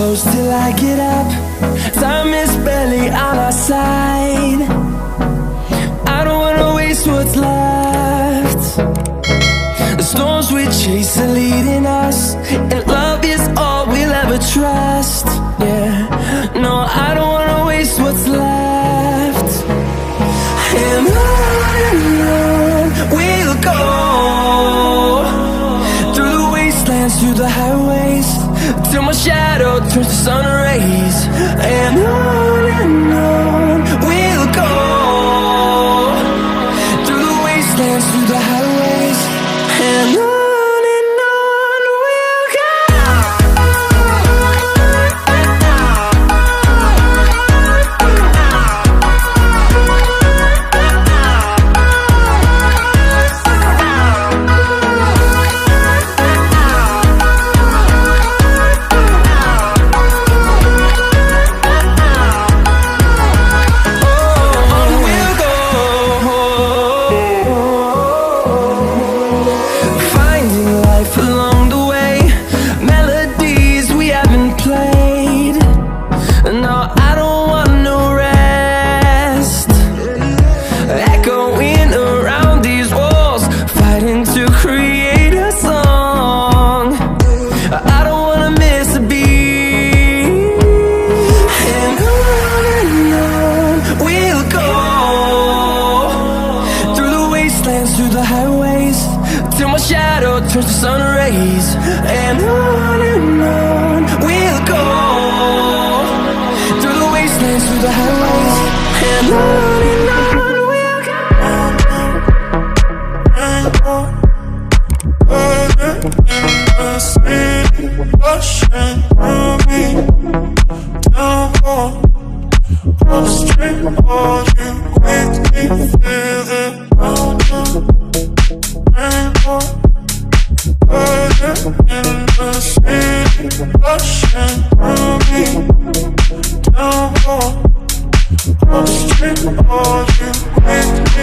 close till I get up. Time is barely on our side. I don't wanna waste what's left. The storms we chase are leading us, and love is all we'll ever trust. Yeah, no, I don't wanna waste what's left. And on we'll go, through the wastelands, through the highways, till my shadow turns to sun rays. And on we'll go, through the wastelands, through the highways, and on we'll go. Along the way, melodies we haven't played. No, I don't want no rest. Echoing around these walls, fighting to create a song. I don't wanna miss a beat. And on we'll go, through the wastelands, through the highways, till my shadow turns to sun rays. And on we'll go, through the wastelands, through the highways, and on we'll go. The sea rushing through me, down upstream, all you make me feel it. In the sea, rushing through me, down upstream, all